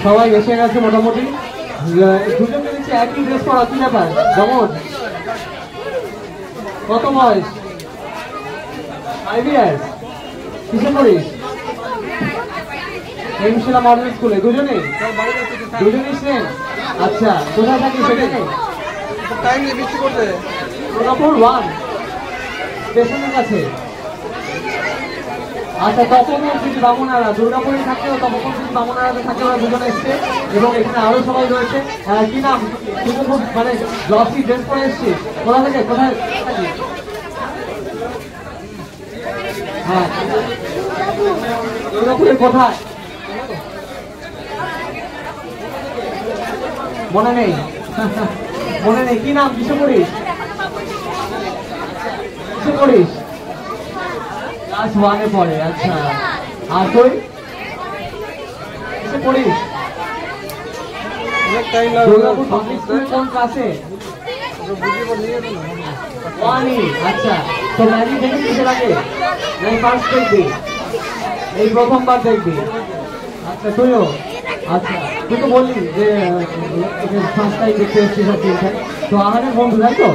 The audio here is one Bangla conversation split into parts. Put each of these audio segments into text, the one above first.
সবাই এসে গেছে মোটামুটি। দুজনকে দিচ্ছে একই ড্রেস পরা, কি ব্যাপার? যেমন কত বয়স? 5 ইয়ার্স। কিসে পড়িস? এমশিলা মডেল স্কুলে। দুজনেই সেম? আচ্ছা, কোথায় থাকিস সেখানে? দুর্গাপুর 1 স্টেশনের কাছে। আচ্ছা, তপন যদি বামুনারা দুর্গাপুরে থাকলেও তপন যদি বামুনারাতে থাকে, ওরা দুজনে এসছে এবং এখানে আরো সবাই রয়েছে। কি নাম? কিন্তু খুব মানে গ্লসি ড্রেস পরে এসছিস। কোথা থেকে? কোথায়? হ্যাঁ, দুর্গাপুরের কোথায় মনে নেই? মনে নেই। কি নাম? কিসে পড়িস? কিসে পড়িস? ক্লাস 1-এ পড়ে। আচ্ছা, আর তুই কিসে পড়িস? দুর্গাপুর পাবলিক স্কুলে কোন ক্লাসে? 1-ই। আচ্ছা, তো ম্যাজিক দেখে কিসে লাগে? নাই ফার্স্ট দেখবি? এই প্রথমবার দেখবি? আচ্ছা, তুইও? আচ্ছা, তুই তো বললি যে ফার্স্ট টাইম দেখতে এসছিস আর তিনটায়, তো আমাদের বন্ধু, তাই তো?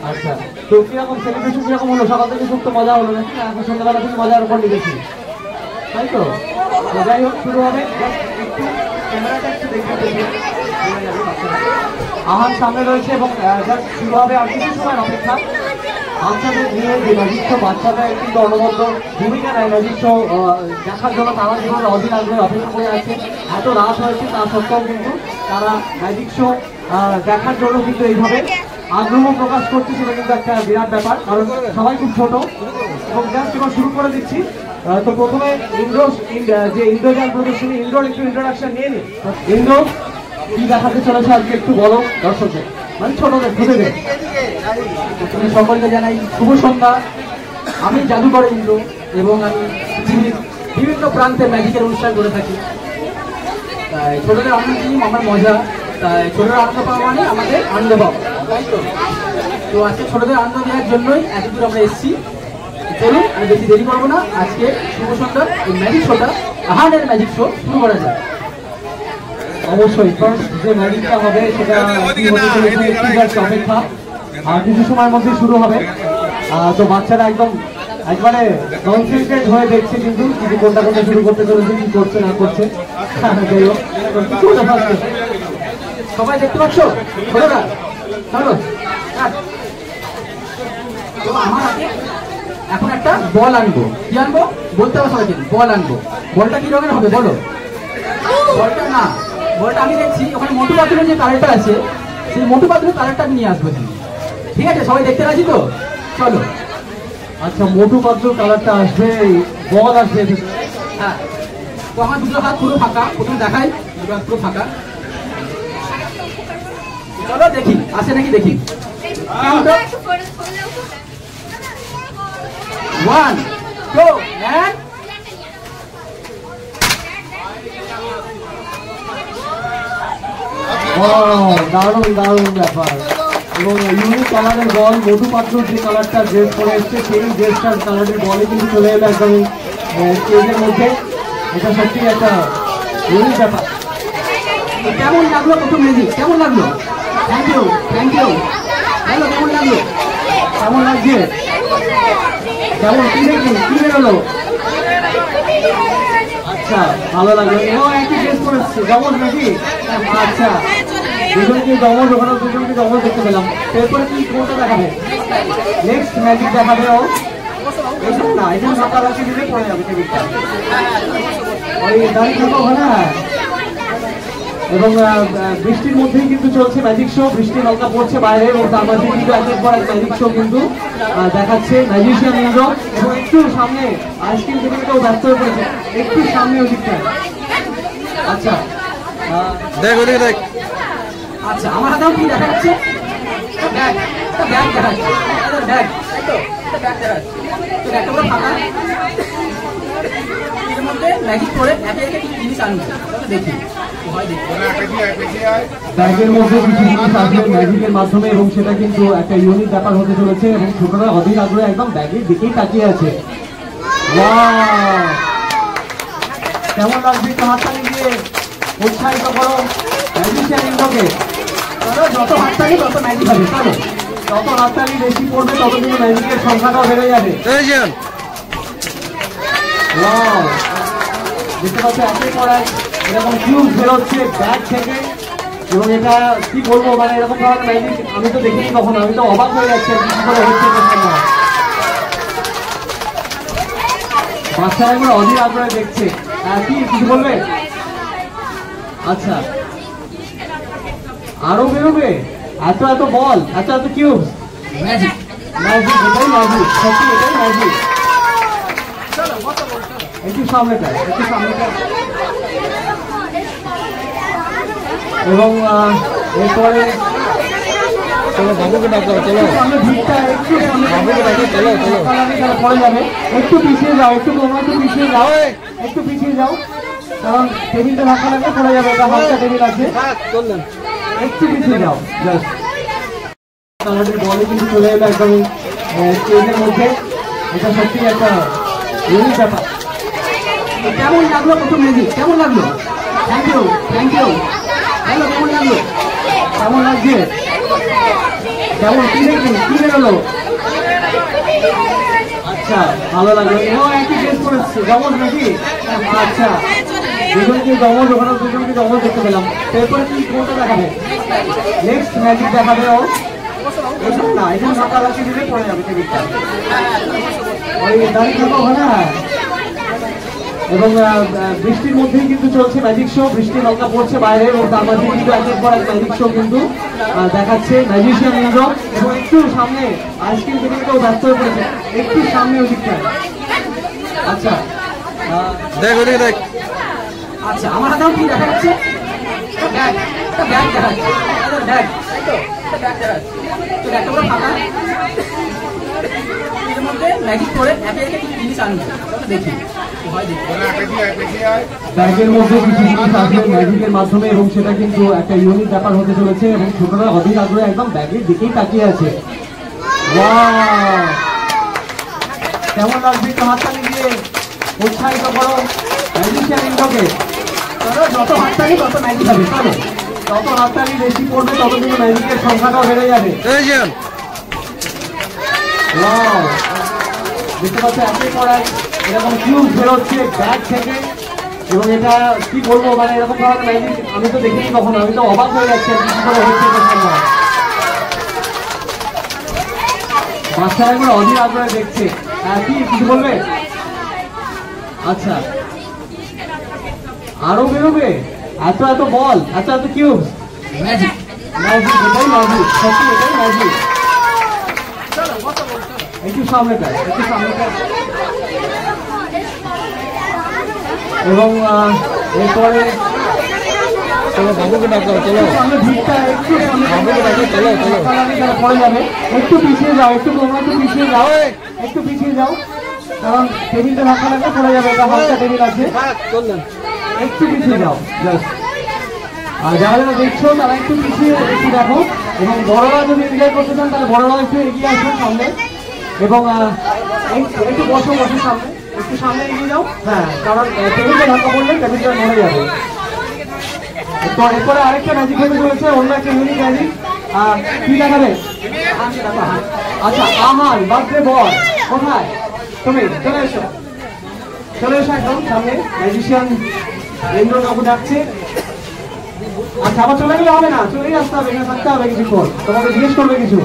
আচ্ছা, তো কিরকম সেলিব্রেশন কিরকম হলো? সকাল থেকে খুব তো মজা হলো নাকি? এখন সন্ধ্যাবেলা থেকে মজার উপর নিয়েছি, তাই তো? যাই হোক, শুরু হবে। একটু ক্যামেরাটা একটু দেখে আমার সামনে রয়েছে এবং শুরু হবে আর কিছু সময় অপেক্ষা। বাচ্চাদের নিয়ে যে ম্যাজিক শো, বাচ্চাদের কিন্তু অনবদ্য ভূমিকা নেয় ম্যাজিক শো দেখার জন্য। তারা যেভাবে অধীর আগ্রহে অপেক্ষা করে আছে, এত রাত হয়েছে তা সত্ত্বেও কিন্তু তারা ম্যাজিক শো দেখার জন্য কিন্তু এইভাবে আগ্রহ প্রকাশ করছে। সেটা কিন্তু একটা বিরাট ব্যাপার, কারণ সবাই খুব ছোট। এবং জাস্ট এবার শুরু করে দিচ্ছি। তো প্রথমে যে ইন্দ্রজাল প্রদর্শনী, ইন্দ্রর একটু ইন্ট্রোডাকশন নিয়ে নি। ইন্দ্র কি দেখাতে চলেছে আজকে একটু বলো দর্শকদের, মানে ছোটদের খুঁজেদের। তুমি সকলকে জানাই শুভ সন্ধ্যা। আমি জাদুকর ইন্দ্র এবং আমি পৃথিবীর বিভিন্ন প্রান্তে ম্যাজিকের অনুষ্ঠান করে থাকি। তাই ছোটদের আনন্দ নিয়ে আমার মজা, তাই ছোটদের আনন্দ পাওয়া মানে আমাদের আনন্দ পাওয়া, তাই তো? তো আজকে ছোটদের আনন্দ দেওয়ার জন্যই এতদূর আমরা এসেছি। চলুন, আমি বেশি দেরি করবো না, আজকে শুভ সন্ধ্যার এই ম্যাজিক শোটা, আহানের ম্যাজিক শো শুরু করা যায়। অবশ্যই ফার্স্ট যে ম্যাজিকটা হবে সেটা অপেক্ষা, আর কিছু সময়ের মধ্যে শুরু হবে। তো বাচ্চারা একবারে কনসেন্ট্রেট হয়ে দেখছে কিন্তু কোনটা কোনটা শুরু করতে চলেছে, কি করছে না করছে। যাই হোক, সবাই দেখতে পাচ্ছ? ছোটরা চলো। তো আমার হাতে এখন একটা বল আনবো। কি আনবো বলতে হবে সবাইকে? বল আনবো। বলটা কি রঙের হবে বলো? বলটা না, বলটা আমি দেখছি ওখানে মোটু পাত্রের যে কালারটা আছে, সেই মোটু পাত্রের কালারটা আমি নিয়ে আসবো। ঠিক আছে, সবাই দেখতে রাজি তো? চলো। আচ্ছা, মোটু পাত্রের কালারটা আসবে, বল আসবে। হ্যাঁ, তো আমার দুটো হাত পুরো ফাঁকা, প্রথমে দেখাই দুটো হাত পুরো ফাঁকা। চলো দেখি আসে নাকি, দেখি। 1 2 and দারুণ দারুণ ব্যাপার। এবং ইউনিক কালারের বল, মোটু পাত্র যে কালারটা ড্রেস পরে এসছে সেই ড্রেসটার কালারের বলে কিন্তু চলে এলো একদম স্টেজের মধ্যে। এটা সত্যি একটা ইউনিক ব্যাপার। কেমন লাগলো প্রথম ম্যাজিক? কেমন লাগলো? Thank you, thank you. Hello, কেমন লাগলো? কেমন লাগছে? কেমন, কি দেখি, কি বেরোলো? আচ্ছা, ভালো লাগলো। এও একই ড্রেস পরে এসছে, জমজ নাকি? আচ্ছা, দুজনকে জমজ, ওখানে দুজনকে জমজ দেখতে পেলাম। এরপরে কি কোনটা দেখাবে? নেক্সট ম্যাজিক দেখাবে ও? এখানে না, এখানে ফাঁকা রাখি দিলে পড়ে যাবে টেবিলটা। ওই দাঁড়িয়ে থাকো ওখানে। এবং বৃষ্টির মধ্যেই কিন্তু চলছে ম্যাজিক শো। বৃষ্টি হালকা পড়ছে বাইরে এবং তার মধ্যে কিন্তু একের পর এক ম্যাজিক শো কিন্তু দেখাচ্ছে ম্যাজিশিয়ান ইন্দ্র। এবং একটু সামনে আইসক্রিম থেকে কেউ ব্যস্ত হয়ে পড়েছে, একটু সামনে ওদিকটা। আচ্ছা, দেখ ওদিকে দেখ। আচ্ছা, আমার হাতেও কি দেখা যাচ্ছে? ব্যাগ, ব্যাগ দেখা যাচ্ছে। ব্যাগ, তাই তো? ব্যাগ দেখা যাচ্ছে। তো ব্যাগটা পুরো ফাঁকা। এর মধ্যে ম্যাজিক করে একে একে কিছু জিনিস আনবো, দেখি। ব্যাগের মধ্যে কিছু জিনিস আসবে ম্যাজিকের মাধ্যমে এবং সেটা কিন্তু একটা ইউনিক ব্যাপার হতে চলেছে। এবং ছোটরা অধীর আগ্রহে একদম ব্যাগের দিকেই তাকিয়ে আছে। কেমন লাগছে একটু হাততালি দিয়ে? উৎসাহিত করো ম্যাজিশিয়ান ইন্দ্রকে। যত হাততালি তত ম্যাজিক হবে। চলো, যত হাততালি বেশি পড়বে তত কিন্তু ম্যাজিকের সংখ্যাটাও বেড়ে যাবে। ওয়াও, দেখতে পাচ্ছ একের পর এক এরকম কিউব বেরোচ্ছে ব্যাগ থেকে, এবং এটা কি বলবো, মানে এরকম ধরনের ম্যাজিক আমি তো দেখিনি কখনো। আমি তো অবাক হয়ে যাচ্ছি আর কিছু করে হচ্ছে না। বাচ্চারা এগুলো অধীর আগ্রহে দেখছে। কি কিছু বলবে? আচ্ছা, আরো বেরোবে? এত এত বল, এত এত কিউব, ম্যাজিক ম্যাজিক, এটাই ম্যাজিক, সত্যি এটাই ম্যাজিক। একটু সামনেটা, একটু সামনেটা। এবং এরপরে চলো বাবুকে ডাকো, চলো সামনে ভিড়টা একটু সামনে বাবুকে ডাকো, চলো চলো। পড়ে যাবে। একটু পিছিয়ে যাও, একটু তোমরা একটু পিছিয়ে যাও, একটু পিছিয়ে যাও, কারণ টেবিলটা ধাক্কা লাগলে পড়ে যাবে। এটা হালকা টেবিল আছে, চললেন একটু পিছিয়ে যাও জাস্ট। আমাদের বলে কিন্তু চলে এলো একদম স্টেজের মধ্যে। এটা সত্যি একটা ইউনিক ব্যাপার। কেমন লাগলো প্রথম ম্যাজিক? কেমন লাগলো? Thank you, thank you. Hello, কেমন লাগলো? কেমন লাগছে? কেমন কি দেখি কি বেরোলো? আচ্ছা, ভালো লাগলো। এও একই ড্রেস পরেছে, জমজ নাকি? আচ্ছা, দুজনকে জমজ, ওখানে দুজনকে জমজ দেখতে পেলাম। এরপরে কি কোনটা দেখাবে? নেক্সট ম্যাজিক দেখাবে ও। এখানে না, এখানে ধাক্কা লাগিয়ে দিলে পড়ে যাবে টেবিলটা। ওই দাঁড়িয়ে থাকো ওখানে। এবং বৃষ্টির মধ্যেই কিন্তু চলছে ম্যাজিক শো। বৃষ্টি হালকা পড়ছে বাইরে, এবং তার মাঝে কিন্তু একের পর এক ম্যাজিক শো কিন্তু দেখাচ্ছে ম্যাজিশিয়ান ইন্দ্র। এবং একটু সামনে আইসক্রিম টেবিলটাও ব্যস্ত হয়ে পড়েছে, একটু সামনে ওই দিকটা। আচ্ছা, দেখ ওদিকে দেখ। আচ্ছা, আমার হাতেও কি দেখা যাচ্ছে? ব্যাগ, একটা ব্যাগ দেখা যাচ্ছে। ব্যাগ, তাই তো? একটা ব্যাগ দেখা যাচ্ছে। তো ব্যাগটা পুরো ফাঁকা। এর মধ্যে ম্যাজিক করে একে একে কিছু জিনিস আনবে। চলো দেখি, ভয় দেখি। ব্যাগের মধ্যে কিছু জিনিস আসবে ম্যাজিকের মাধ্যমে, এবং সেটা কিন্তু একটা ইউনিক ব্যাপার হতে চলেছে। এবং ছোটরা অধীর আগ্রহে একদম ব্যাগের দিকেই তাকিয়ে আছে। ওয়াও, কেমন লাগছে? একটু হাততালি দিয়ে উৎসাহিত করো ম্যাজিশিয়ান ইন্দ্রকে। যত হাততালি তত ম্যাজিক হবে। চলো, যত হাততালি বেশি পড়বে তত কিন্তু ম্যাজিকের সংখ্যাটাও বেড়ে যাবে। ওয়াও, দেখতে পাচ্ছ একের পর এক এরকম কিউব বেরোচ্ছে ব্যাগ থেকে, এবং এটা কি বলবো, মানে এরকম ধরনের ম্যাজিক আমি তো দেখিনি কখনো। আমি তো অবাক হয়ে যাচ্ছি আর কিছু করে হচ্ছে না। বাচ্চারা এগুলো অধীর আগ্রহে দেখছে। কি কিছু বলবে? আচ্ছা, আরো বেরোবে? এত এত বল, এত এত কিউব, ম্যাজিক ম্যাজিক, এটাই ম্যাজিক, সত্যি এটাই ম্যাজিক। একটু সামনেটা, একটু সামনেটা। এবং এরপরে চলো বাবুকে ডাকো, চলো সামনে ভিড়টা একটু সামনে বাবুকে ডাকো, চলো চলো। পড়ে যাবে। একটু পিছিয়ে যাও, একটু তোমরা একটু পিছিয়ে যাও, একটু পিছিয়ে যাও, কারণ টেবিলটা ধাক্কা লাগলে পড়ে যাবে। এটা হালকা টেবিল আছে, চললেন একটু পিছিয়ে যাও জাস্ট। আর যারা যারা দেখছো তারা একটু পিছিয়ে একটু দেখো। এবং বড়রা যদি এনজয় করতে চান তাহলে বড়রা একটু এগিয়ে আসুন সামনে। এবং একটু বসো, বসো সামনে, একটু সামনে এগিয়ে যাও। হ্যাঁ, কারণ টেবিলটা ধাক্কা পড়লে টেবিলটা মরে যাবে। এরপরে আরেকটা ম্যাজিক হতে চলেছে, অন্য একটা ইউনিক ম্যাজিক। কি দেখাবে? আচ্ছা, আহান বার্থডে বয় কোথায়? তুমি চলে এসো, চলে এসো একদম সামনে। ম্যাজিশিয়ান ইন্দ্র কাকু ডাকছে। আচ্ছা, আবার চলে গেলে হবে না, চলেই আসতে হবে, এখানে থাকতে হবে কিছুক্ষণ। তোমাকে জিজ্ঞেস করবে কিছু।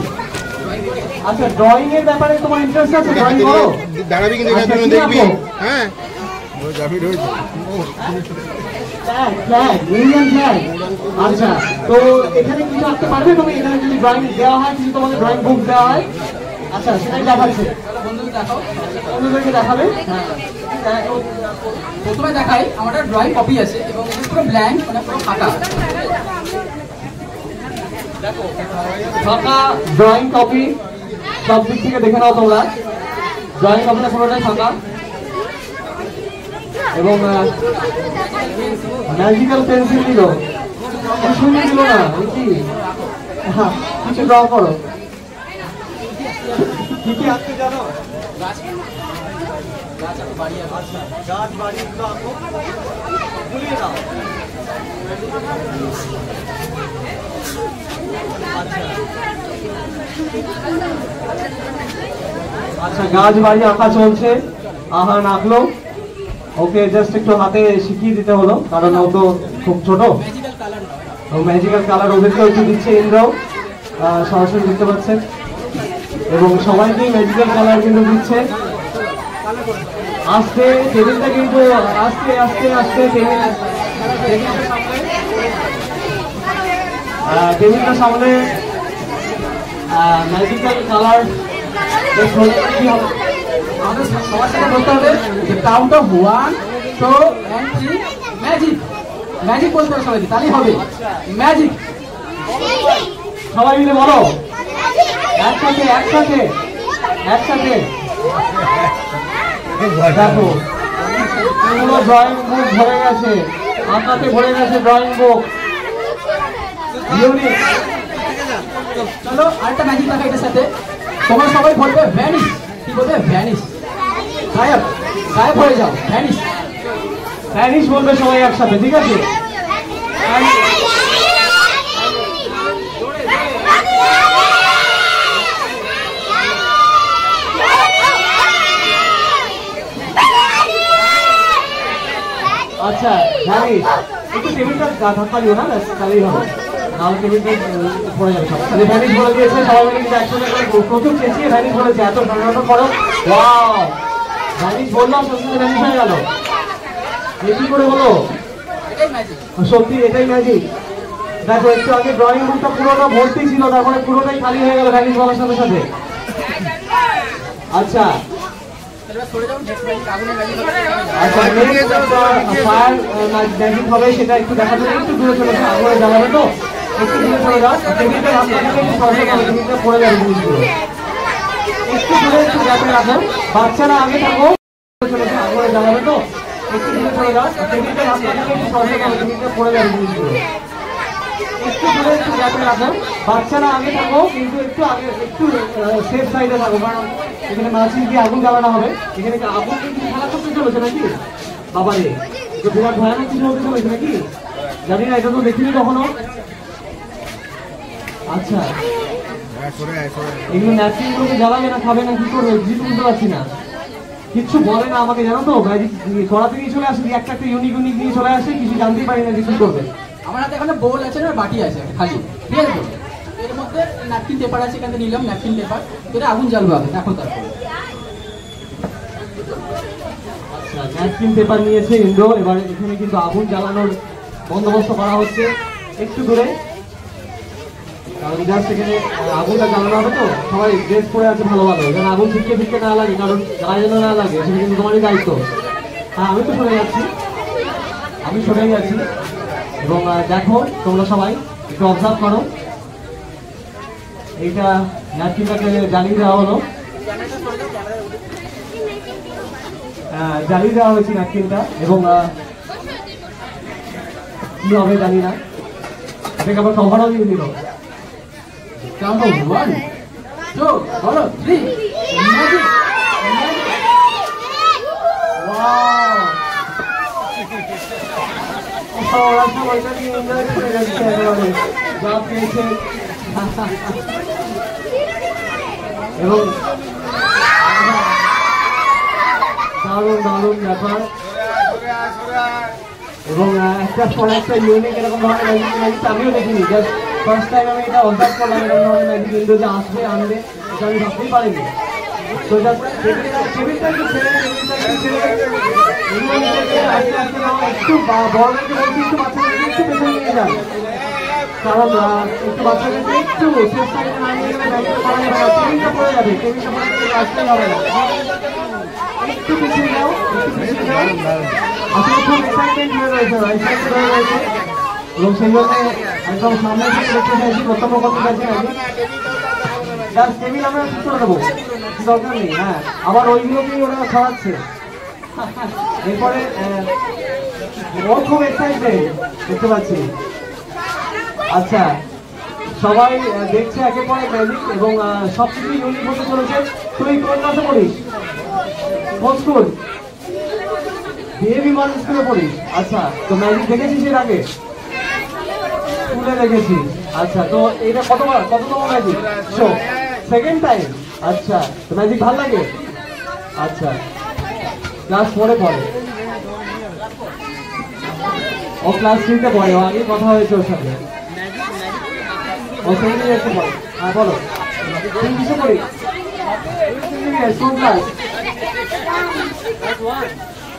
আচ্ছা, ড্রয়িং এর ব্যাপারে তোমার ইন্টারেস্ট আছে? ড্রয়িং করো? দাঁড়াবি কিন্তু আচ্ছা, এখানে কি দেখবি। আঁকো? হ্যাঁ যাবি রোজ। Flag, flag, Indian flag. আচ্ছা, তো এখানে কিছু আঁকতে পারবে তুমি? এখানে যদি ড্রয়িং দেওয়া হয়, কিছু তোমাকে ড্রয়িং বুক দেওয়া হয়, আচ্ছা সেটাই দেখাচ্ছে। বন্ধুদের দেখাও। বন্ধুদেরকে দেখাবে। প্রথমে দেখাই, আমার একটা ড্রয়িং কপি আছে এবং এটা পুরো ব্ল্যাঙ্ক, মানে পুরো ফাঁকা। ফাঁকা ড্রয়িং কপি, সব দিক থেকে দেখে নাও তোমরা। ড্রয়িং কপিটা পুরোটাই ফাঁকা, এবং ম্যাজিক্যাল পেন্সিল দিল, শুনে দিল না কি? হ্যাঁ, কিছু ড্র করো। কি কি আঁকতে জানো? আচ্ছা বাড়ি আছে। আচ্ছা গাছ বাড়িগুলো আঁকো, গুলিয়ে দাও। আচ্ছা গাছ বাড়ি আঁকা চলছে, আহান আঁকলো। ওকে জাস্ট একটু হাতে শিখিয়ে দিতে হলো কারণ ও তো খুব ছোট। ম্যাজিক্যাল কালার নয়। ও ম্যাজিক্যাল কালার ওদেরকেও একটু দিচ্ছে, ইন্দ্রও সরাসরি দেখতে পাচ্ছেন এবং সবাইকেই ম্যাজিক্যাল কালার কিন্তু দিচ্ছে। আস্তে টেবিলটা কিন্তু আস্তে আস্তে আস্তে টেবিলটা সামনে ম্যাজিক্যাল কালার কি হবে আমাদের সবার সাথে বলতে হবে যে count of 1 2 and 3 magic. Magic বলতে হবে সবাইকে, তাহলেই হবে ম্যাজিক। সবাই মিলে বলো একসাথে একসাথে একসাথে। দেখো পুরো ড্রয়িং বুক ভরে গেছে, আঁকাতে ভরে গেছে ড্রয়িং বুক। ইউনিক। চলো আরেকটা ম্যাজিক দেখা এটার সাথে। তোমরা সবাই বলবে ভ্যানিশ। কি বলবে? ভ্যানিশ। গায়েব, গায়েব হয়ে যাও, ভ্যানিশ। ভ্যানিশ বলবে সবাই একসাথে, ঠিক আছে? আচ্ছা ভ্যানিশ। একটু টেবিলটা ধাক্কা দিও না, তাহলেই হবে, নাহলে টেবিলটা পড়ে যাবে সব। তাহলে ভ্যানিশ বলে দিয়েছে, সবাই মিলে কিন্তু একসাথে করে প্রচুর চেঁচিয়ে ভ্যানিশ বলেছে। এত সাধারণত করো। ওয়াও, ভ্যানিশ বললাম সত্যি ভ্যানিশ হয়ে গেল। কি করে বলো? এটাই ম্যাজিক। সত্যি এটাই ম্যাজিক। দেখো একটু আগে ড্রয়িং রুমটা পুরোটা ভর্তি ছিল, তারপরে পুরোটাই খালি হয়ে গেল ভ্যানিশ বলার সাথে সাথে। আচ্ছা এবার সরে যাও, নেক্সট ম্যাজিক আগুনের ম্যাজিক হবে। আচ্ছা ফায়ার ম্যাজিক হবে, সেটা একটু দেখা যাবে। একটু দূরে চলে যাও, আগুনে জ্বালাবে তো, একটু দূরে চলে যাও। টেবিলটা রাস্তা থেকে একটু সরে যাবে, টেবিলটা পড়ে যাবে জিনিসগুলো। একটু দূরে একটু গ্যাপে রাখো, বাচ্চারা আগে থাকো। চলে যাও, আগুনে জ্বালাবে তো, একটু দূরে চলে যাও। টেবিলটা রাস্তা থেকে একটু সরে যাবে, টেবিলটা পড়ে যাবে জিনিসগুলো। একটু দূরে একটু গ্যাপে রাখো, বাচ্চারা আগে থাকো, কিন্তু একটু আগে একটু সেফ সাইডে থাকো, কারণ এখানে মাছি দিয়ে আগুন জ্বালানো হবে। এখানে কি আগুন কিন্তু খেলা করতে চলেছে নাকি? বাবারে, তো বিরাট ভয়ানক কিছু হতে চলেছে নাকি? জানি না, এটা তো দেখিনি কখনো। আচ্ছা এগুলো ন্যাপকিন গুলোকে জ্বালাবে না, খাবে না, কি করবে কিছু বুঝতে পারছি না। কিচ্ছু বলে না আমাকে, জানো তো ম্যাজিক ছড়া থেকেই চলে আসে, একটা একটা ইউনিক ইউনিক নিয়ে চলে আসে, কিছু জানতেই পারি না যে কি করবে। আমার হাতে এখানে বোল আছে না, বাটি আছে খালি, ঠিক আছে? এর মধ্যে ন্যাপকিন পেপার আছে, এখান থেকে নিলাম ন্যাপকিন পেপার। এটা আগুন জ্বালবো আগে, এখন তারপর। আচ্ছা ন্যাপকিন পেপার নিয়েছে ইন্দ্র, এবারে এখানে কিন্তু আগুন জ্বালানোর বন্দোবস্ত করা হচ্ছে। একটু দূরে, কারণ জাস্ট এখানে আগুনটা জ্বালানো হবে তো। সবাই ড্রেস পরে আছে ভালো ভালো, যেন আগুন ফিটকে ফিটকে না লাগে, কারণ গায়ে যেন না লাগে, সেটা কিন্তু তোমারই দায়িত্ব। হ্যাঁ আমি তো সরে যাচ্ছি, আমি সরে যাচ্ছি। এবং দেখো তোমরা সবাই একটু অবজার্ভ করো, এইটা ন্যাপকিনটাকে জ্বালিয়ে দেওয়া হলো। জ্বালিয়ে দেওয়া হয়েছে ন্যাপকিনটা, এবং কি হবে জানি না, এটাকে আবার কভারও দিয়ে দিল। কাউন্ট অফ 1 2 বলো 3 ম্যাজিক। ওরা সবাইটা নিয়ে এনজয় করে যাচ্ছে একেবারে, যা পেয়েছে। এবং দারুণ দারুণ ব্যাপার। এবং একটা পর একটা ইউনিক এরকম ধরনের ম্যাজিক আমিও দেখিনি, জাস্ট ফার্স্ট টাইম আমি এটা অবজার্ভ করলাম। এরকম ধরনের ম্যাজিক ইন্দ্র যে আসবে আনবে, এটা আমি ভাবতেই পারিনি। তো জাস্ট টেবিলটা একটু ছেড়ে, আস্তে আস্তে একটু বড়দেরকে বলছি একটু বাচ্চাদেরকে একটু পেছনে নিয়ে যান, কারণ একটু বাচ্চাদেরকে একটু সেফ সাইডে না নিয়ে গেলে ম্যাজিকটা করা যাবে না। টেবিলটা পড়ে যাবে, টেবিলটা পড়ে যাবে, আসতেই হবে না। একটু পিছিয়ে যাও, একটু পিছিয়ে যাও। আসলে খুব এক্সাইটমেন্ট হয়ে রয়েছে, এক্সাইটেড হয়ে রয়েছে, এবং সেই জন্য একদম সামনে থেকে দেখতে চাইছি, প্রত্যক্ষ করতে চাইছি নাকি। জাস্ট টেবিল আমরা ঠিক করে দেবো, দরকার নেই। হ্যাঁ আবার ওইগুলোকেই ওরা ছড়াচ্ছে। এরপরে ও খুব এক্সাইটেড দেখতে পাচ্ছি। আচ্ছা সবাই দেখছে একে পরে ম্যাজিক, এবং সবকিছু ইউনিক হতে চলেছে। তুই কোন ক্লাসে পড়িস? কোন স্কুল? বেবি মডেল স্কুলে পড়িস? আচ্ছা, তো ম্যাজিক দেখেছিস এর আগে? স্কুলে দেখেছিস। আচ্ছা, তো এটা কততম ম্যাজিক শো? Second time. আচ্ছা, তো ম্যাজিক ভালো লাগে? আচ্ছা, ক্লাস 4-এ পড়ে। ও ক্লাস 3-তে পড়ে, ও আগে কথা হয়েছে ওর সাথে। ও সেকেন্ড ইয়ারে পড়ে। হ্যাঁ বলো, তুমি কিসে পড়ি? কোন ক্লাস?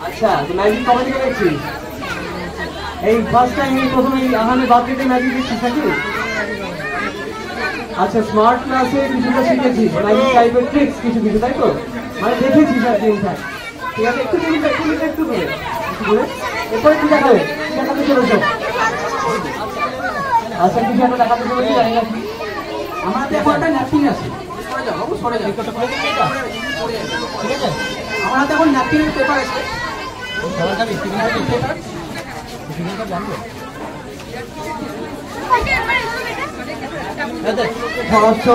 আচ্ছা, তো ম্যাজিক কবে থেকে দেখছিস? এই ফার্স্ট টাইম এই প্রথম এই আহানে বার্থডেতে ম্যাজিক দেখছিস নাকি? আচ্ছা, স্মার্ট ক্লাসে কিছুটা শিখেছিস, ম্যাজিক টাইপের ট্রিক্স কিছু কিছু, তাই তো? মানে দেখেছিস আর কি ইনফ্যাক্ট। ঠিক আছে, একটু একটু করে এরপরে কি দেখাবে? দেখাতে চলেছো? আচ্ছা, কিছু একটা দেখাতে চলেছি, জানি না কি। আমার হাতে এখন একটা ন্যাপকিন আছে, সরে যাও বাবু, সরে যাও। ঠিক আছে, আমার হাতে এখন ন্যাপকিনের পেপার আছে। সরাচ্ছ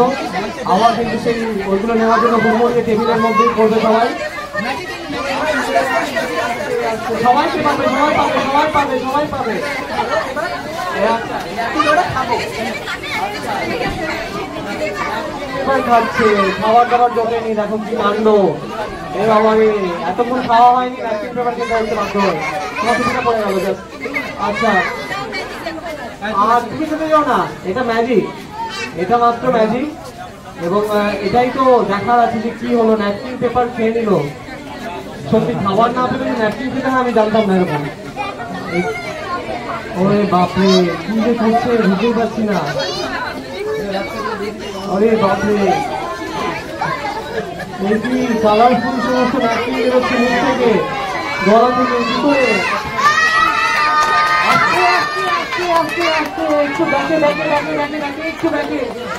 আবার কিন্তু সেই ওইগুলো নেওয়ার জন্য হুড়মুড়িয়ে টেবিলের মধ্যেই করবে সবাই। সবাইকে পাবে, সবাই পাবে, সবাই পাবে, সবাই পাবে। খাচ্ছে, খাবার দাবার জোটেনি, দেখো কি কাণ্ড। এ বাবা রে, এতক্ষণ খাওয়া হয়নি, ন্যাপকিন পেপার খেতে হচ্ছে মাত্র। তোমার কিছুটা পড়ে গেল জাস্ট। আচ্ছা, আর তুমি খেতে যাও না, এটা ম্যাজিক, এটা মাত্র ম্যাজিক। এবং এটাই তো দেখার আছে যে কি হলো, ন্যাপকিন পেপার খেয়ে নিল। সত্যি খাবার না পেলে ন্যাপকিন খেতে হয় আমি জানতাম না এরকম। ওরে বাপরে, কি যে করছে বুঝতেই পারছি না। আরে বাপরে, এই কি কালারফুল সমস্ত ন্যাপকিন বেরোচ্ছে মুখ থেকে, গলা থেকে, কি করে?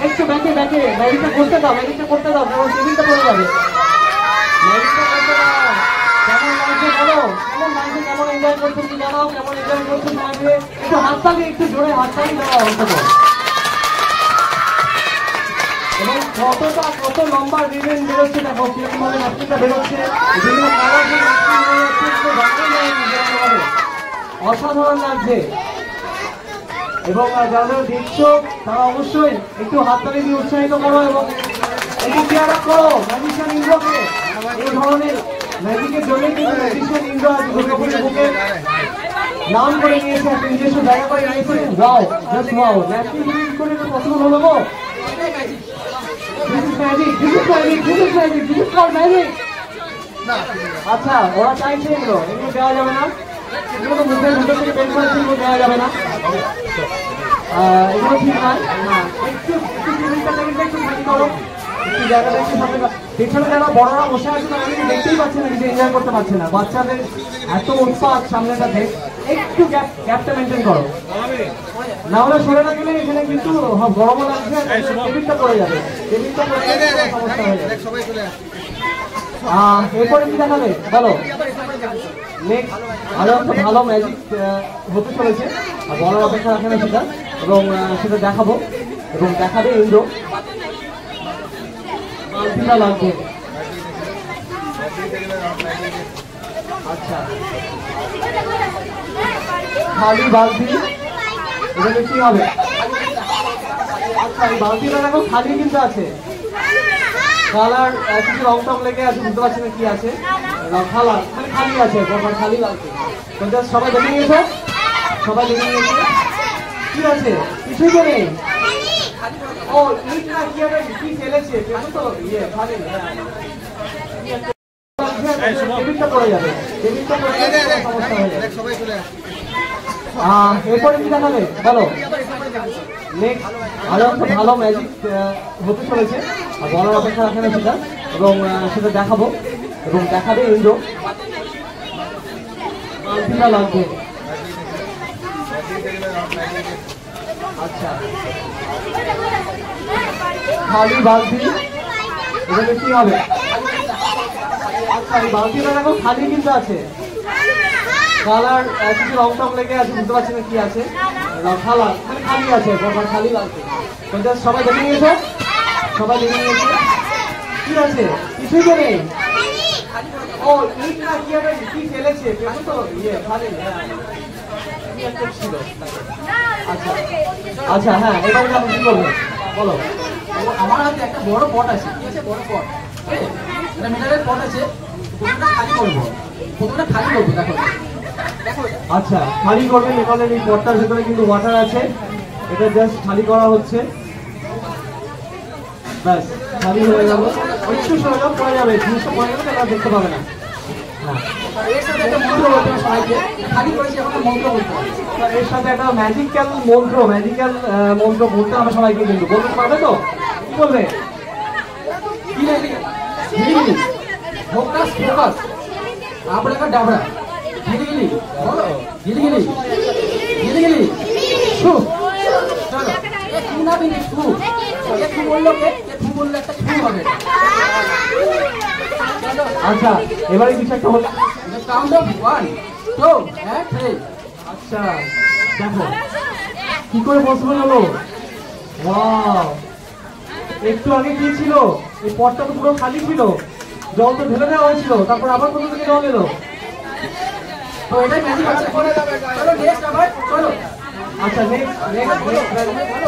একটু ব্যাকে ম্যাজিকটা করতে দাও, কারণ টেবিলটা পড়ে যাবে। ম্যাজিকটা করতে দাও। কেমন লাগছে বলো, কেমন এনজয় করছো তুমি জানাও, কেমন এনজয় করছো সবাই মিলে। একটু হাততালি, একটু জোরে হাততালি দেওয়া হতে পারে। এবং কত লম্বা রিবেন বেরোচ্ছে, দেখো কিরকম ভাবে ন্যাপকিনটা বেরোচ্ছে, বিভিন্ন কালার অসাধারণ লাগছে। এবং যারা দেখছো তারা অবশ্যই একটু হাততালি দিয়ে উৎসাহিত করো এবং একটু চেয়ার আপ করো ম্যাজিশিয়ান ইন্দ্রকে। এই ধরনের ম্যাজিকের জন্য কিন্তু ম্যাজিশিয়ান ইন্দ্র আজ দুর্গাপুরের বুকে নাম করে নিয়েছে, একটা নিজস্ব জায়গা করে নিয়েছে। Wow, just wow. Napkin use করে এটা পসিবল হলো গো। This is magic, this is magic, this is magic, this is called magic. আচ্ছা, ওরা চাইছে এগুলো দেওয়া যাবে না, এগুলো তো মুখের ভিতর থেকে বের করেছে, এগুলো দেওয়া যাবে না, এগুলো ঠিক নয়। একটু খালি করো, একটু জায়গাটা একটু সামনে। পেছনে যারা বড়রা বসে আছে তারা কিন্তু দেখতেই পাচ্ছে না, কিন্তু এনজয় করতে পারছে না। বাচ্চাদের এত উৎপাত সামনেটাতে, একটু গ্যাপটা মেনটেন করো, না হলে সরে না গেলে এখানে কিন্তু গরমও লাগছে, টেবিলটা পড়ে যাবে, টেবিলটা পড়ে গেলে সমস্যা হয়ে যাবে। এরপরে কি দেখাবে বলো? নেক্সট ভালো ম্যাজিক হতে চলেছে, বলার অপেক্ষা রাখে না সেটা, এবং সেটা দেখাবো এবং দেখাবে ইন্দ্র। বালতিটা লাগবে। আচ্ছা, খালি বালতি, এটা কি হবে? আচ্ছা, এই বালতিটা দেখো খালি কিন্তু আছে, কালার কিছু রং টং লেগে আছে, বুঝতে পারছি না কি আছে, কালার মানে খালি আছে, খালি বালতি। সবাই দেখে নিয়েছো, সবাই দেখে নিয়েছো কি আছে? কিছুই তো নেই। ও ইট না কি হবে, কি ফেলেছে তো ইয়ে খালি, টেবিলটা পড়ে যাবে, টেবিলটা পড়ে গেলে সমস্যা হয়ে যাবে। এরপরে কি দেখাবে বলো? নেক্সট ভালো ম্যাজিক হতে চলেছে, বলার অপেক্ষা রাখে না সেটা, এবং সেটা দেখাবো এবং দেখাবে ইন্দ্র। বালতিটা লাগবে। আচ্ছা, খালি বালতি, এটাতে কি হবে? আচ্ছা, এই বালতিটা দেখো খালি কিন্তু আছে, কালার কিছু রং টং লেগে আছে, বুঝতে পারছি না কি আছে, কালার মানে খালি আছে, খালি বালতি। সবাই দেখে নিয়েছো, সবাই দেখে নিয়েছো কি আছে? কিছুই তো নেই। ও ইটটা কি হবে কি ফেলেছে পেছন তো ইয়ে খালি কি একটা ছিল আচ্ছা আচ্ছা হ্যাঁ এবারে আপনি কি করবেন বলো আমার হাতে একটা বড় পট আছে, ঠিক আছে, বড় পট, এটা মিনারেল পট আছে। প্রথমটা খালি করবো, দেখো দেখো আচ্ছা খালি করবেন এখানে এই পটটার ভিতরে কিন্তু ওয়াটার আছে, এটা জাস্ট খালি করা হচ্ছে, ব্যাস খালি হয়ে গেল। একটু সরে যাও, পড়ে যাবে, জিনিসটা পড়ে গেলে তারা দেখতে পাবে না। হ্যাঁ এর সাথে একটা মন্ত্র বলতে হবে সবাইকে, খালি করেছি এখন মন্ত্র বলতে হবে। এর সাথে একটা ম্যাজিক্যাল মন্ত্র বলতে হবে সবাইকে, কিন্তু বলতে পারবে তো? কি বলবে? গিলি ফোকাস ফোকাস আবড়া ডাবড়া গিলি বলো গিলি শু চলো এ কি না বিনি শু এ কি বললো কে কি বললো একটা শু হবে। চলো আচ্ছা এবারে কিছু একটা হলো। Count of 1 2 and 3। আচ্ছা দেখো কি করে পসিবল হলো। ওয়াও, একটু আগে কি ছিল, এই পটটা তো পুরো খালি ছিল, জল তো ঢেলে দেওয়া হয়েছিল, তারপর আবার কোথা থেকে জল এলো? তো এটাই ম্যাজিক আছে। চলো নেক্সট আবার চলো। আচ্ছা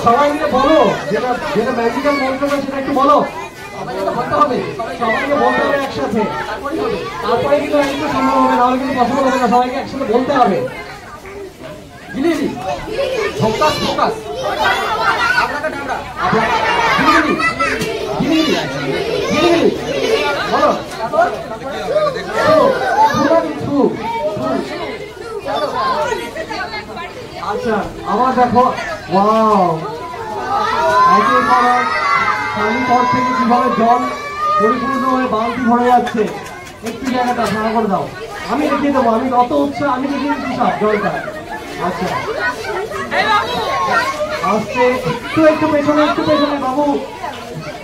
সবাই মিলে বলো, যেটা যেটা ম্যাজিক্যাল মন্ত্রটা সেটা একটু বলো। সবাইকে তো বলতে হবে, সবাইকে বলতে হবে একসাথে, তারপরেই হবে। তারপরে কিন্তু একটু সম্ভব হবে, নাহলে কিন্তু পসিবল হবে না। সবাইকে একসাথে বলতে হবে। গিলি ফোকাস ফোকাস আবড়া ডাবড়া গিলি বলো তারপর শু আচ্ছা আবার দেখো, ওয়াও, একের পর এক খালি পর থেকে কিভাবে জল পরিপূর্ণ হয়ে বালতি ভরে যাচ্ছে। একটু জায়গাটা ভাড়া করে দাও, আমি দেখিয়ে দেবো, আমি অত উৎসাহ আমি দেখিয়ে দিচ্ছি সব জলটা। আচ্ছা আস্তে একটু পেছনে বাবু,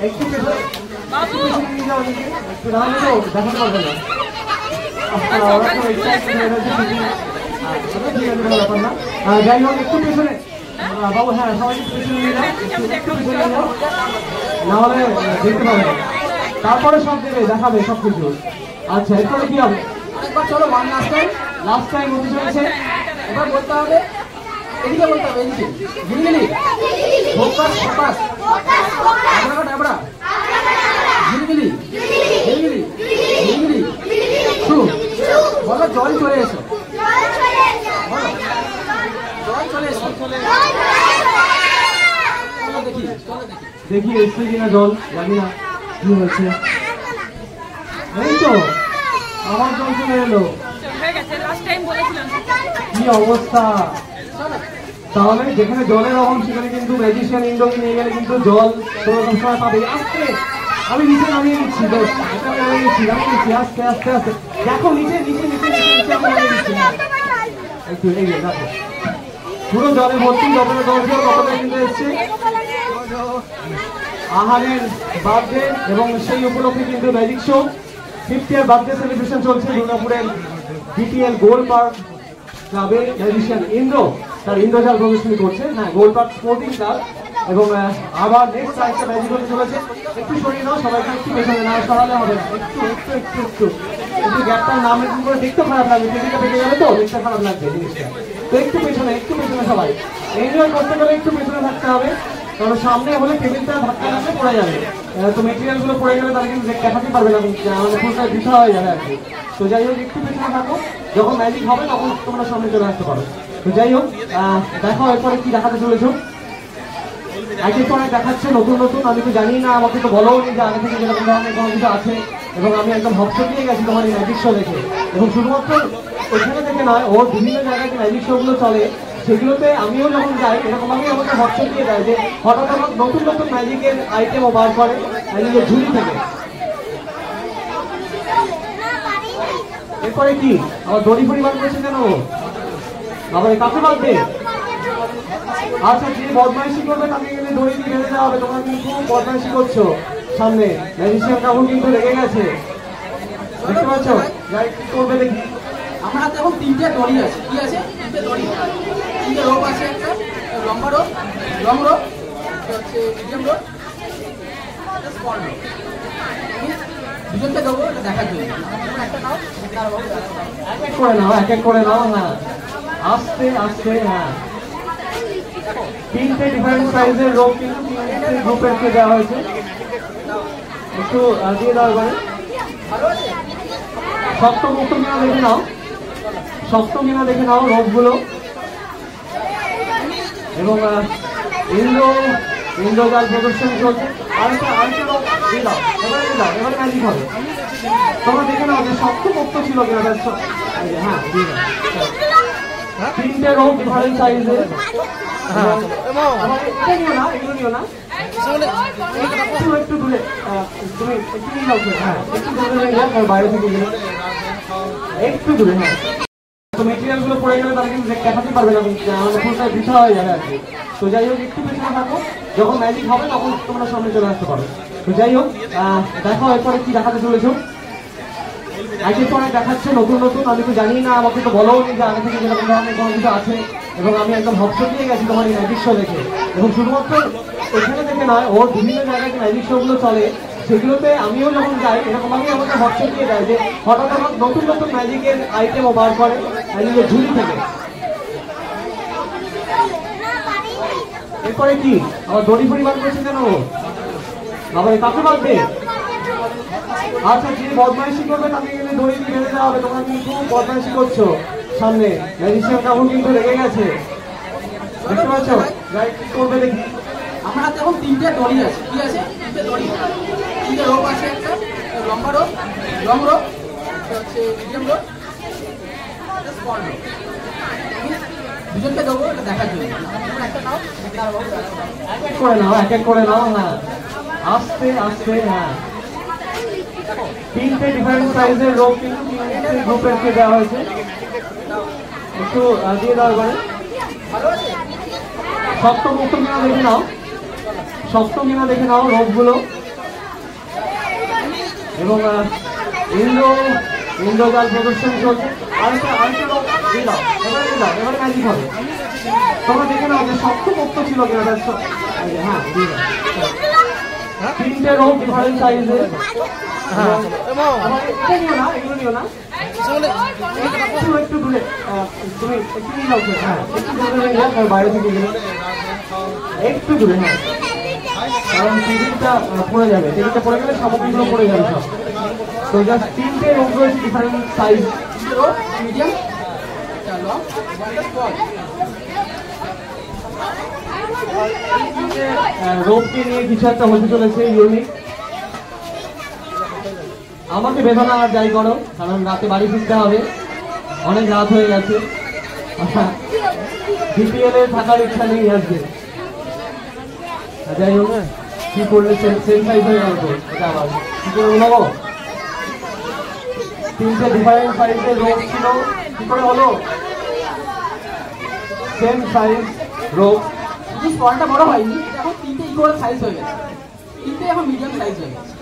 একটু পেছনে নিয়ে যাও, একটু দাঁড়ালে তো দেখাতে পারবে না। আচ্ছা, ওরা তো excited হয়ে গেছে, ঠিক আছে, ব্যাপার না। যাই হোক একটু পেছনে বাবু, হ্যাঁ সবাই একটু পেছনে নিয়ে যাও, একটু পেছনে নিয়ে যাও, নাহলে দেখতে পাবে না। তারপরে সব দেবে, দেখাবে সব কিছু। আচ্ছা এরপরে কি হবে? একবার চলো ওয়ান লাস্ট টাইম হতে চলেছে। এবার বলতে হবে, এদিকে বলতে হবে, এদিকে গিলি ফোকাস ফোকাস আবড়া ডাবড়া গিলি শু বলো জল চলে এসো, বলো জল চলে এসো। চলো দেখি এসছে কিনা জল, জানি না কি হয়েছে। এই তো আমার জল চলে এলো, কি অবস্থা। তাহলে যেখানে জলের অভাব সেখানে কিন্তু ম্যাজিশিয়ান ইন্দ্রকে নিয়ে গেলে কিন্তু জল কোনোরকম সময় পাবে। আস্তে আমি নিচে নামিয়ে দিচ্ছি, আস্তে আস্তে আস্তে দেখো, নিচে আমি নামিয়ে দিচ্ছি। একটু এই দেখো পুরো জলে ভর্তি, যতটা দরকার ততটা কিন্তু এসছে। আহারের বার্থডে এবং সেই উপলক্ষে কিন্তু ম্যাজিক শো 50 ইয়ার বার্থডে সেলিব্রেশন চলছে দুর্গাপুরের বিটিএল গোল্ড পার্ক ক্লাবে। ম্যাজিশিয়ান ইন্দ্র তার ইন্দ্রজাল প্রদর্শনী করছে, হ্যাঁ, গোল্ড পার্ক স্পোর্টিং ক্লাব। এবং আবার নেক্সট আরেকটা ম্যাজিক হতে চলেছে। একটু সরিয়ে নাও, সবাইকে একটু পেছনে না সরালে হবে না, একটু গ্যাপটার নাম এরকম করে দেখতে খারাপ লাগবে, টেবিলটা পেটে যাবে তো দেখতে খারাপ লাগবে জিনিসটা। তো একটু পেছনে সবাই এনজয় করতে গেলে একটু পেছনে থাকতে হবে, কারণ সামনে হলে টেবিলটা ধাক্কা লাগলে পড়ে যাবে, তো মেটেরিয়াল গুলো পড়ে গেলে তারা কিন্তু দেখাতে পারবে না, ফুলটা বৃথা হয়ে যাবে আর কি। তো যাই হোক একটু পেছনে থাকো, যখন ম্যাজিক হবে তখন তোমরা সামনে চলে আসতে পারো। তো যাই হোক দেখো এরপরে কি দেখাতে চলেছো। একের পর এক দেখাচ্ছে নতুন, আমি তো জানি না, আমাকে তো বলো নি যে আগে থেকে যেরকম ধরনের কোনো কিছু আছে, এবং আমি একদম হকচকিয়ে গেছি তোমার এই ম্যাজিক শো দেখে। এবং শুধুমাত্র ওখানে থেকে নয়, ওর বিভিন্ন জায়গায় যে ম্যাজিক শো গুলো চলে সেগুলোতে আমিও যখন যাই এরকম আমি আমাকে হকচকিয়ে দেয় যে হঠাৎ হঠাৎ নতুন ম্যাজিকের আইটেমও বার করে ম্যাজিকের ঝুলি থেকে। এরপরে কি আবার দড়ি ফড়ি বার করেছে কেন, আবার কাছে বাঁধবে? আচ্ছা, যে বদমাইশি করবে তাকে গেলে দড়ি দিয়ে বেঁধে দেওয়া হবে। তোমরা কিন্তু বদমাইশি করছো, সামনে ম্যাজিশিয়ান কাকুর কিন্তু লেগে গেছে, দেখতে পাচ্ছ? যাই কি করবে দেখি। আমার হাতে এখন 3টে দড়ি আছে, কি আছে? 3টে দড়ি, 3টে রোপ আছে, একটা লম্বা রোপ, লং রোপ, একটা হচ্ছে মিডিয়াম রোপ, একটা স্মল রোপ। দুজনকে দেবো এটা দেখার জন্য। এক এক করে নাও, এক এক করে নাও। হ্যাঁ, আস্তে আস্তে। হ্যাঁ, তিনটে ডিফারেন্ট সাইজের রোগ কিন্তু তিনটে গ্রুপের কে দেওয়া হয়েছে। একটু দিয়ে দেওয়া করে শক্ত মুক্ত কিনা দেখে নাও, শক্ত কিনা দেখে নাও রোগগুলো। এবং ইন্দ্রজাল প্রদর্শন চলছে। আরেকটা রোগ দিয়ে দাও, এবারে দিয়ে দাও, এবারে ম্যাজিক হবে। তোমরা দেখে নাও যে শক্ত মুক্ত ছিল কিনা। হ্যাঁ, দিয়ে দাও। তিনটে রোগ ডিফারেন্ট সাইজের। হ্যাঁ, এটা নিও না, এগুলো নিও না, একটু দূরে। তুমি একটু নিয়ে যাও। হ্যাঁ, একটু দূরে নিয়ে যাও, বাইরে থেকে একটু দূরে। হ্যাঁ, তো মেটেরিয়াল গুলো পড়ে গেলে তারা কিন্তু দেখাতে পারবে না, আমাদের ফুলটায় বৃথা হয়ে যাবে আর কি। তো যাই হোক, একটু পেছনে থাকো, যখন ম্যাজিক হবে তখন তোমরা সামনে চলে আসতে পারো। তো যাই হোক, দেখো এরপরে কি দেখাতে চলেছো। একের পরে দেখাচ্ছে নতুন নতুন। আমি তো জানি না, আমাকে তো বলো নি যে আগে থেকে যেরকম ধরনের কোনো কিছু আছে। এবং আমি একদম ভক্ত দিয়ে গেছি তোমার এই ম্যাজিক শো দেখে। এবং শুধুমাত্র এখানে দেখে নয়, ওর বিভিন্ন জায়গায় যে ম্যাজিক শো গুলো চলে সেগুলোতে আমিও যখন যাই এরকম আমি আমাকে ভক্ত দিয়ে যাই যে হঠাৎ হঠাৎ নতুন নতুন ম্যাজিকের আইটেমও বার করে ম্যাজিকের ঝুলি থেকে। এরপরে কি আবার দড়ি ফড়ি বার করছে কেন? আবার কাকে বাঁধবে? আচ্ছা, যে বদমাইশি করবে তাকে কিন্তু দড়ি দিয়ে বেঁধে দেওয়া হবে। তোমরা কিন্তু বদমাইশি করছো সামনে। ম্যাজিশিয়ান কাকু কিন্তু রেগে গেছে, বুঝতে পারছো? যাই কি করবে দেখি। আমার হাতে এখন তিনটে দড়ি আছে। কি আছে? তিনটে দড়ি, তিনটে রোপ আছে। একটা লম্বা রোপ, লং রোপ, একটা হচ্ছে মিডিয়াম রোপ, একটা স্মল রোপ। দুজনকে দেবো এটা দেখার জন্য। একটা নাও, এক এক করে নাও, এক এক করে নাও। হ্যাঁ, আস্তে আস্তে। হ্যাঁ, তিনটে ডিফারেন্ট সাইজের রোগ কিন্তু তিনটে গ্রুপের কে দেওয়া হয়েছে। একটু দিয়ে দেওয়া করে শক্ত মুক্ত কিনা দেখে নাও, শক্ত কিনা দেখে নাও রোগগুলো। এবং ইন্দ্রজাল প্রদর্শন চলছে। আরেকটা রোগ দিয়ে দাও, এবারে দিয়ে দাও, এবারে ম্যাজিক হবে। তোমরা দেখে নাও যে শক্ত মুক্ত ছিল কিনা। হ্যাঁ, দিয়ে দাও। তিনটে রোগ ডিফারেন্ট সাইজের। হ্যাঁ, এটা নিও না, এগুলো নিও না, একটু দূরে। তুমি একটু নিয়ে যাও। হ্যাঁ, একটু দূরে নিয়ে যাও, বাইরে থেকে একটু দূরে। হ্যাঁ, কারণ টেবিলটা পড়ে যাবে, টেবিলটা পড়ে গেলে সামগ্রীগুলো পড়ে যাবে সব। তো জাস্ট তিনটে রোগ রয়েছে different size. Medium, long, small. রোগকে নিয়ে কিছু একটা হতে চলেছে ইউনিক। আমাকে বেদনা আর যাই করো, কারণ রাতে বাড়ি ফিরতে হবে, অনেক রাত হয়ে গেছে। বিপিএল এ থাকার ইচ্ছা নেই আজকে। যাই হোক, কি করলে সেম সাইজ হয়ে গেল। তো এটা আবার কি করে বলবো? তিনটে ডিফারেন্ট সাইজের রোগ ছিল, কি করে হলো সেম সাইজ রোগ? এই স্মলটা বড় হয়নি, এখন তিনটে ইকুয়াল সাইজ হয়ে গেছে। তিনটে এখন মিডিয়াম সাইজ হয়ে গেছে।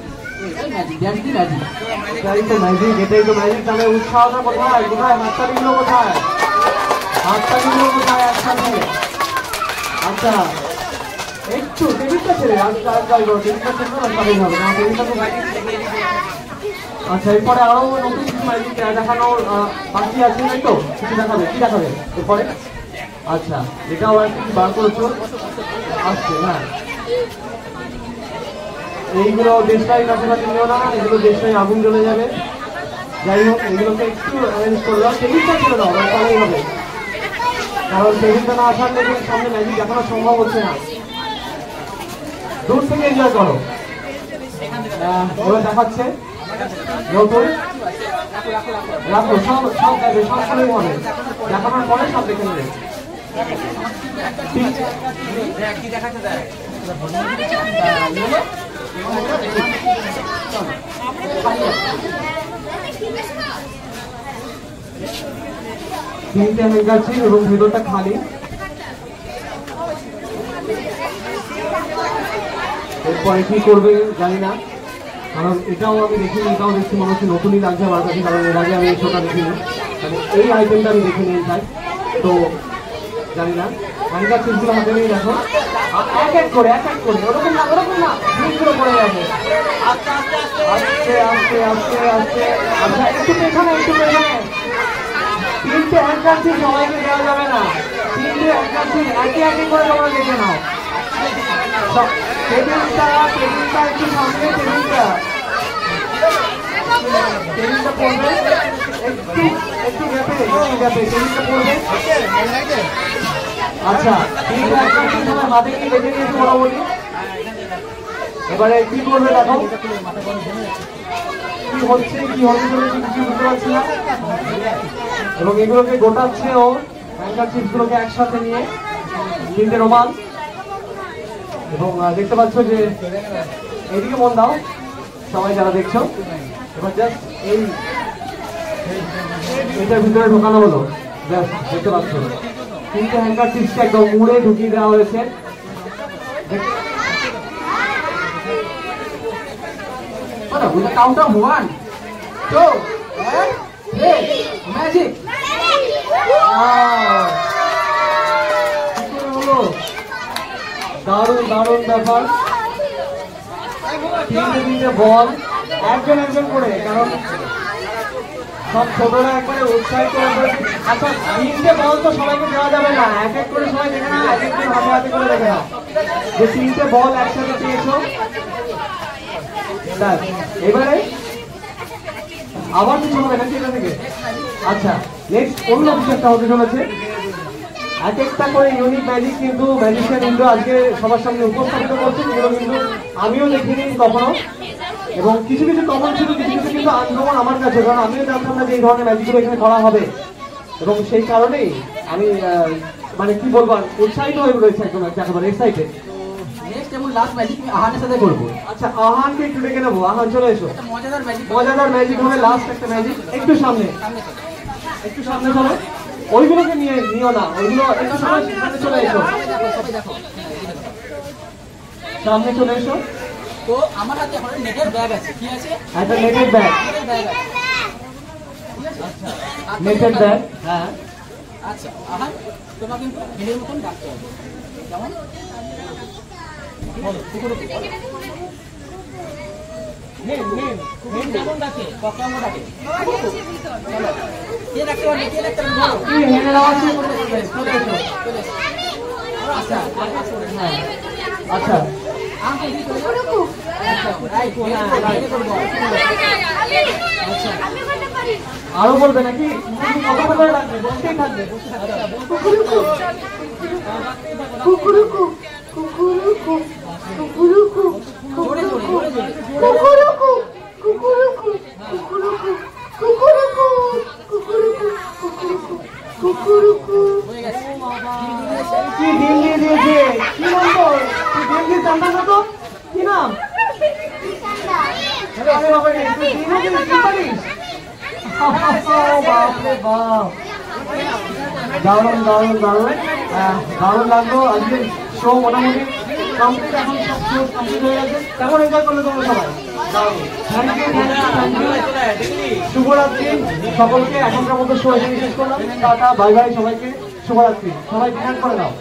এটাই ম্যাজিক, দ্যাটস দি ম্যাজিক। এটাই তো ম্যাজিক, এটাই তো ম্যাজিক। তাহলে উৎসাহটা কোথায়? কোথায় হাততালিগুলো কোথায়? হাততালিগুলো কোথায় একসাথে? আচ্ছা, একটু টেবিলটা ছেড়ে টেবিলটা ছেড়ে তাহলেই হবে না। টেবিলটা তো আচ্ছা, এরপরে আরো নতুন কিছু ম্যাজিক দেখানোর বাকি আছে, তাই তো? কিছু দেখাবে, কি দেখাবে এরপরে? আচ্ছা, এটাও আর কি বার করেছো আসছে। হ্যাঁ, এইগুলো দেশলাই কাছাকাছি নিও না, এগুলো দেশলাই আগুন জ্বলে যাবে। যাই হোক, এগুলোকে একটু অ্যারেঞ্জ করে দাও, টেবিলটা ছেড়ে দাও, তাহলেই হবে। কারণ টেবিলটা না আসার দেখুন সামনে ম্যাজিক দেখানো সম্ভব হচ্ছে না। দূর থেকে এনজয় করো। এবার দেখাচ্ছে নতুন। রাখো, সব সব দেখবে, সব সময় হবে। দেখানোর পরে সব দেখে নেবে। কি দেখাতে দেয়? তিনটে হয়ে গেছে এবং ভেতরটা খালি। এরপরে কি করবে জানি না, কারণ এটাও আমি দেখিনি, এটাও দেখছি মনে হচ্ছে নতুনই লাগছে আমার কাছে, কারণ এর আগে আমি এই শোটা দেখিনি, মানে এই আইটেমটা আমি দেখিনি। তাই তো জানি না। হ্যান্ডকার চিপসগুলো হাতে নিয়ে দেখো, এক এক করে ওরকম না জিনিসগুলো পড়ে যাবে। আস্তে আস্তে আস্তে। আচ্ছা একটু পেছনে। তিনটে হ্যান্ডকার চিপস সবাইকে দেওয়া যাবে না, তিনটে হ্যান্ডকার চিপস একে করে তোমরা দেখে নাও। টেবিলটা একটু সামনে, টেবিলটা পড়বে একটু গ্যাপে টেবিলটা পড়বে। আচ্ছা হাতে কি লেগে নিয়েছে মোটামুটি। এবারে কি করবে দেখো, কি হচ্ছে কিছু বুঝতে পারছি না। এবং এগুলোকে গোটাচ্ছে ও, হ্যান্ডকার চিপসগুলোকে একসাথে নিয়ে তিনটে রোমাল। এবং দেখতে পাচ্ছ যে এইদিকে মন দাও সবাই যারা দেখছো। এবার জাস্ট এইটার ভিতরে ঢোকানো হলো, জাস্ট দেখতে পাচ্ছ তিনটে হ্যান্ডকার চিপসকে একদম মুড়ে ঢুকিয়ে দেওয়া হয়েছে। কাউন্ট অফ 1 2 ম্যাজিক হলো দারুণ ব্যাপার। তিনটে বল একজন করে, কারণ সব ছোটরা একবারে উৎসাহিত করে। আচ্ছা তিনটে বল তো সবাইকে দেওয়া যাবে না, এক এক করে সবাই দেখে না, এক একজন হাতে করে দেখে না যে তিনটে বল একসাথে পেয়েছো। এবারে আবার কিছু হবে নাকি এটা থেকে? আচ্ছা নেক্সট অন্য কিছু একটা হতে চলেছে। এক একটা করে ইউনিক ম্যাজিক কিন্তু ম্যাজিশিয়ান ইন্দ্র আজকে সবার সামনে উপস্থাপিত করছে, যেগুলো কিন্তু আমিও দেখিনি কখনো। এবং কিছু কমন ছিল, কিছু কিন্তু আনকমন আমার কাছে, কারণ আমিও জানতাম না যে এই ধরনের ম্যাজিকগুলো এখানে করা হবে। এবং সেই কারণেই আমি মানে কি বলবো, উৎসাহিত হয়ে রয়েছে একদম, একেবারে এক্সাইটেড। নেক্সট এবং লাস্ট ম্যাজিক আমি আহানের সাথে করব। আচ্ছা আহানকে একটু ডেকে নেবো, আহান চলে এসো। মজাদার ম্যাজিক হবে লাস্ট একটা ম্যাজিক। একটু সামনে চলো, ওইগুলোকে নিও না, ওইগুলো একটু সামনে চলে এসো, সামনে চলে এসো। তো আমার হাতে এখন নেটের ব্যাগ আছে, কি আছে? একটা নেটের ব্যাগ। নেটের ব্যাগ, হ্যাঁ। আচ্ছা আহান তোমাকে কিন্তু ভিড়ের মতন ডাকতে হবে, কেমন? বলো কেমন ডাকে? কেমন ডাকে? কে ডাকতে পারবে? কি হেনে আওয়াজ চলে এসো। আচ্ছা হ্যাঁ আচ্ছা আরো বলবে নাকি? কত করে লাগবে? বসতেই থাকবে। কি ডিম দিয়ে দিয়েছে? কি নাম তোর? তুই ডিম দিয়ে জানতাম না তো? কি নাম? আরে বাবা রে, তুই ডিমও দিয়ে ডিম পারিস? বাপরে বাপ, দারুণ লাগলো। আজকে শো মোটামুটি কমপ্লিট, এখন সব শো কমপ্লিট হয়ে গেছে। কেমন এনজয় করলে তোমরা সবাই? Thank you. শুভরাত্রি সকলকে। এখনকার মতো শো এখানে শেষ করলাম। টাটা বাই বাই সবাইকে, শুভরাত্রি। সবাই ডিনার করে দাও।